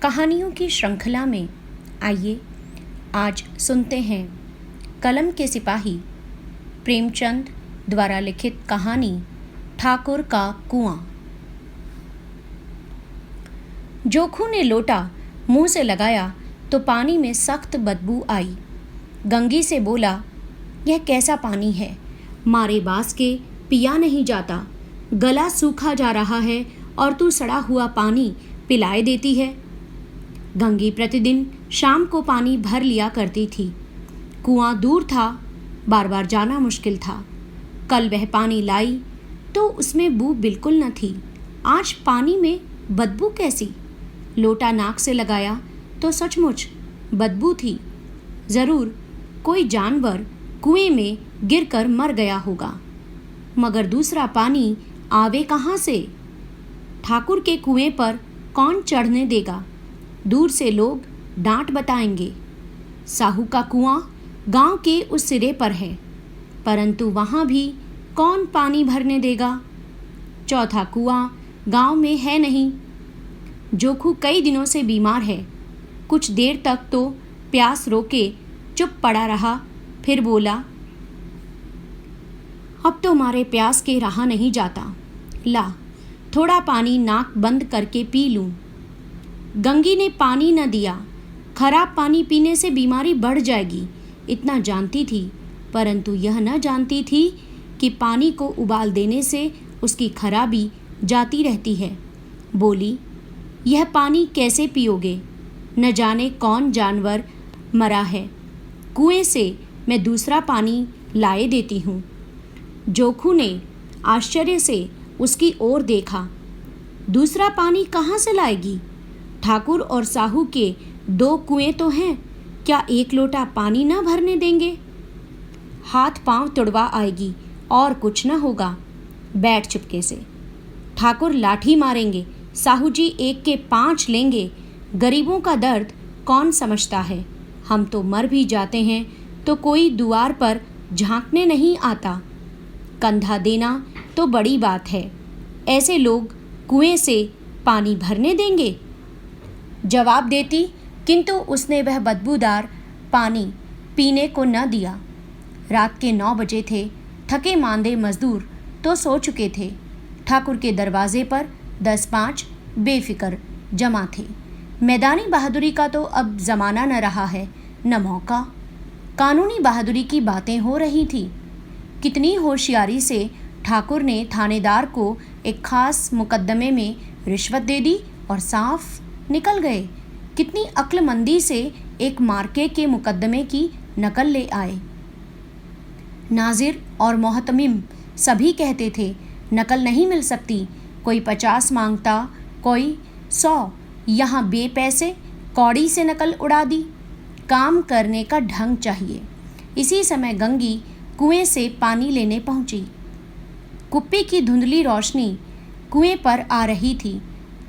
कहानियों की श्रृंखला में आइए आज सुनते हैं कलम के सिपाही प्रेमचंद द्वारा लिखित कहानी ठाकुर का कुआं। जोखू ने लोटा मुंह से लगाया तो पानी में सख्त बदबू आई। गंगी से बोला, यह कैसा पानी है, मारे बास के पिया नहीं जाता। गला सूखा जा रहा है और तू सड़ा हुआ पानी पिलाए देती है। गंगी प्रतिदिन शाम को पानी भर लिया करती थी। कुआं दूर था, बार बार जाना मुश्किल था। कल वह पानी लाई तो उसमें बू बिल्कुल न थी। आज पानी में बदबू कैसी? लोटा नाक से लगाया तो सचमुच बदबू थी। ज़रूर कोई जानवर कुएं में गिरकर मर गया होगा, मगर दूसरा पानी आवे कहाँ से? ठाकुर के कुएं पर कौन चढ़ने देगा? दूर से लोग डांट बताएंगे। साहू का कुआं गांव के उस सिरे पर है, परंतु वहां भी कौन पानी भरने देगा? चौथा कुआं गांव में है नहीं। जोखू कई दिनों से बीमार है। कुछ देर तक तो प्यास रोके चुप पड़ा रहा, फिर बोला, अब तो मारे प्यास के रहा नहीं जाता। ला थोड़ा पानी नाक बंद करके पी लूं। गंगी ने पानी न दिया। खराब पानी पीने से बीमारी बढ़ जाएगी, इतना जानती थी, परंतु यह न जानती थी कि पानी को उबाल देने से उसकी खराबी जाती रहती है। बोली, यह पानी कैसे पियोगे? न जाने कौन जानवर मरा है। कुएं से मैं दूसरा पानी लाए देती हूँ। जोखू ने आश्चर्य से उसकी ओर देखा। दूसरा पानी कहाँ से लाएगी? ठाकुर और साहू के 2 कुएं तो हैं, क्या 1 लोटा पानी न भरने देंगे? हाथ पांव तुड़वा आएगी और कुछ न होगा। बैठ चुपके से। ठाकुर लाठी मारेंगे, साहू जी 1 के 5 लेंगे। गरीबों का दर्द कौन समझता है? हम तो मर भी जाते हैं तो कोई दुआर पर झांकने नहीं आता। कंधा देना तो बड़ी बात है, ऐसे लोग कुएं से पानी भरने देंगे? जवाब देती, किंतु उसने वह बदबूदार पानी पीने को न दिया। रात के 9 बजे थे। थके मांदे मजदूर तो सो चुके थे। ठाकुर के दरवाजे पर 10-5 बेफिक्र जमा थे। मैदानी बहादुरी का तो अब ज़माना न रहा है, न मौका। कानूनी बहादुरी की बातें हो रही थी। कितनी होशियारी से ठाकुर ने थानेदार को एक खास मुकदमे में रिश्वत दे दी और साफ निकल गए। कितनी अक्लमंदी से एक मार्के के मुकदमे की नकल ले आए। नाजिर और मोहतमिम सभी कहते थे, नकल नहीं मिल सकती। कोई 50 मांगता, कोई 100। यहाँ बेपैसे कौड़ी से नकल उड़ा दी। काम करने का ढंग चाहिए। इसी समय गंगी कुएं से पानी लेने पहुंची। कुप्पी की धुंधली रोशनी कुएं पर आ रही थी।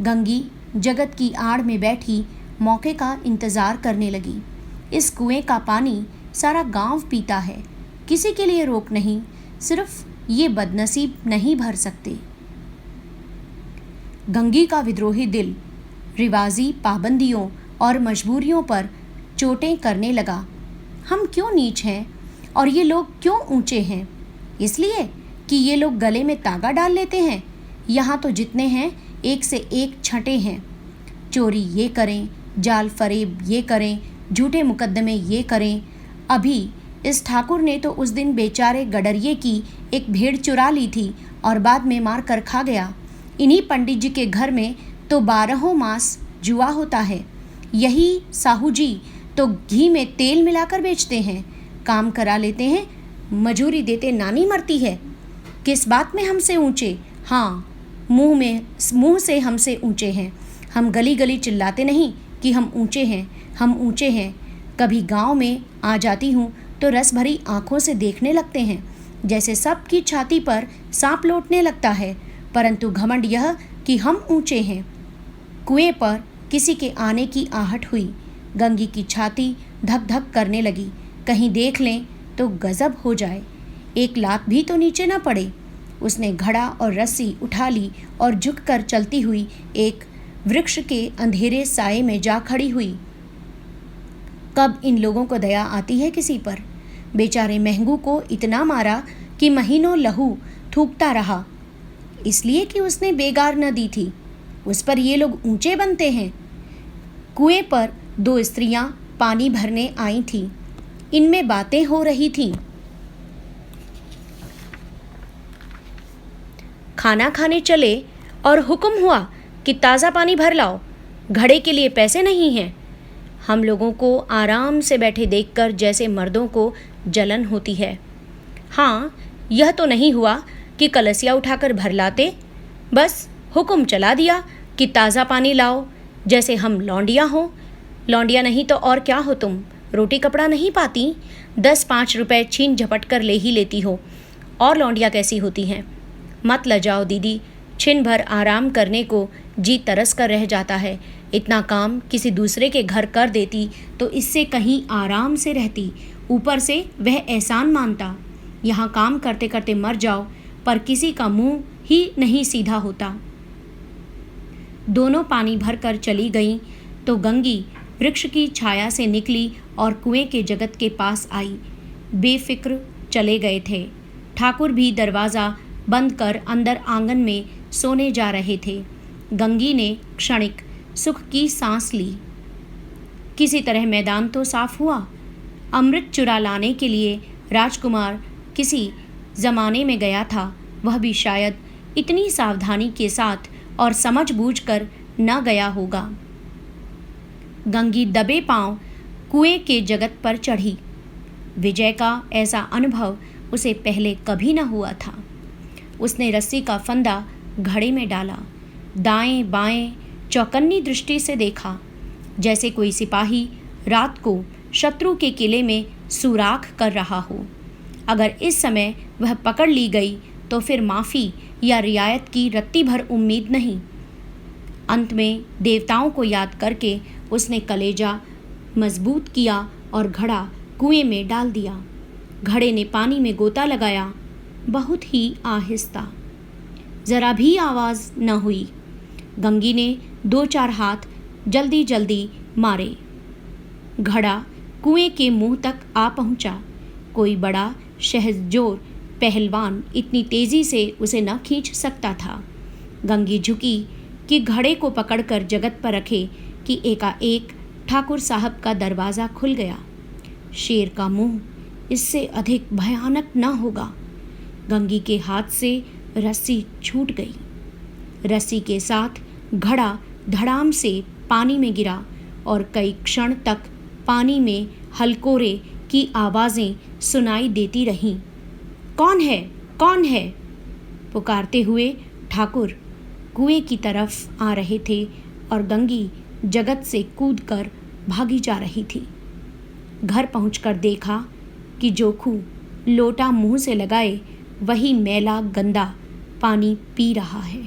गंगी जगत की आड़ में बैठी मौके का इंतज़ार करने लगी। इस कुएं का पानी सारा गांव पीता है, किसी के लिए रोक नहीं, सिर्फ ये बदनसीब नहीं भर सकते। गंगी का विद्रोही दिल रिवाजी पाबंदियों और मजबूरियों पर चोटें करने लगा। हम क्यों नीच हैं और ये लोग क्यों ऊंचे हैं? इसलिए कि ये लोग गले में तागा डाल लेते हैं। यहाँ तो जितने हैं एक से एक छठे हैं। चोरी ये करें, जाल फरेब ये करें, झूठे मुकदमे ये करें। अभी इस ठाकुर ने तो उस दिन बेचारे गडरिये की एक भेड़ चुरा ली थी और बाद में मार कर खा गया। इन्हीं पंडित जी के घर में तो 12 मास जुआ होता है। यही साहू जी तो घी में तेल मिलाकर बेचते हैं। काम करा लेते हैं, मजूरी देते नानी मरती है। किस बात में हमसे ऊंचे? हाँ, मुंह से हमसे ऊंचे हैं। हम गली गली चिल्लाते नहीं कि हम ऊंचे हैं, हम ऊंचे हैं। कभी गांव में आ जाती हूँ तो रस भरी आंखों से देखने लगते हैं, जैसे सबकी छाती पर सांप लौटने लगता है, परंतु घमंड यह कि हम ऊंचे हैं। कुएं पर किसी के आने की आहट हुई। गंगी की छाती धक धक करने लगी। कहीं देख लें तो गजब हो जाए, एक लात भी तो नीचे न पड़े। उसने घड़ा और रस्सी उठा ली और झुककर चलती हुई एक वृक्ष के अंधेरे साये में जा खड़ी हुई। कब इन लोगों को दया आती है किसी पर। बेचारे महंगू को इतना मारा कि महीनों लहू थूकता रहा, इसलिए कि उसने बेगार न दी थी। उस पर ये लोग ऊंचे बनते हैं। कुएं पर 2 स्त्रियां पानी भरने आई थीं। इनमें बातें हो रही थीं। खाना खाने चले और हुक्म हुआ कि ताज़ा पानी भर लाओ, घड़े के लिए पैसे नहीं हैं। हम लोगों को आराम से बैठे देखकर जैसे मर्दों को जलन होती है। हाँ, यह तो नहीं हुआ कि कलसिया उठाकर भर लाते, बस हुक्म चला दिया कि ताज़ा पानी लाओ, जैसे हम लौंडिया हों। लौंडिया नहीं तो और क्या हो तुम, रोटी कपड़ा नहीं पाती, 10-5 रुपए छीन झपट कर ले ही लेती हो। और लौंडिया कैसी होती हैं। मत लजाओ दीदी, छिन भर आराम करने को जी तरस कर रह जाता है। इतना काम किसी दूसरे के घर कर देती तो इससे कहीं आराम से रहती, ऊपर से वह एहसान मानता। यहाँ काम करते करते मर जाओ, पर किसी का मुंह ही नहीं सीधा होता। दोनों पानी भर कर चली गईं तो गंगी वृक्ष की छाया से निकली और कुएं के जगत के पास आई। बेफिक्र चले गए थे। ठाकुर भी दरवाज़ा बंद कर अंदर आंगन में सोने जा रहे थे। गंगी ने क्षणिक सुख की सांस ली। किसी तरह मैदान तो साफ हुआ। अमृत चुरा लाने के लिए राजकुमार किसी ज़माने में गया था, वह भी शायद इतनी सावधानी के साथ और समझ बूझ कर न गया होगा। गंगी दबे पांव कुएं के जगत पर चढ़ी। विजय का ऐसा अनुभव उसे पहले कभी न हुआ था। उसने रस्सी का फंदा घड़े में डाला, दाएं बाएं चौकन्नी दृष्टि से देखा, जैसे कोई सिपाही रात को शत्रु के किले में सुराख कर रहा हो। अगर इस समय वह पकड़ ली गई तो फिर माफ़ी या रियायत की रत्ती भर उम्मीद नहीं। अंत में देवताओं को याद करके उसने कलेजा मजबूत किया और घड़ा कुएं में डाल दिया। घड़े ने पानी में गोता लगाया, बहुत ही आहिस्ता, जरा भी आवाज़ न हुई। गंगी ने 2-4 हाथ जल्दी जल्दी मारे। घड़ा कुएं के मुंह तक आ पहुंचा। कोई बड़ा शहजोर पहलवान इतनी तेजी से उसे न खींच सकता था। गंगी झुकी कि घड़े को पकड़कर जगत पर रखे कि एकाएक ठाकुर साहब का दरवाज़ा खुल गया। शेर का मुंह इससे अधिक भयानक न होगा। गंगी के हाथ से रस्सी छूट गई। रस्सी के साथ घड़ा धड़ाम से पानी में गिरा और कई क्षण तक पानी में हलकोरे की आवाज़ें सुनाई देती रहीं। कौन है, कौन है, पुकारते हुए ठाकुर कुएं की तरफ आ रहे थे और गंगी जगत से कूदकर भागी जा रही थी। घर पहुंचकर देखा कि जोखू लोटा मुंह से लगाए वही मैला गंदा पानी पी रहा है।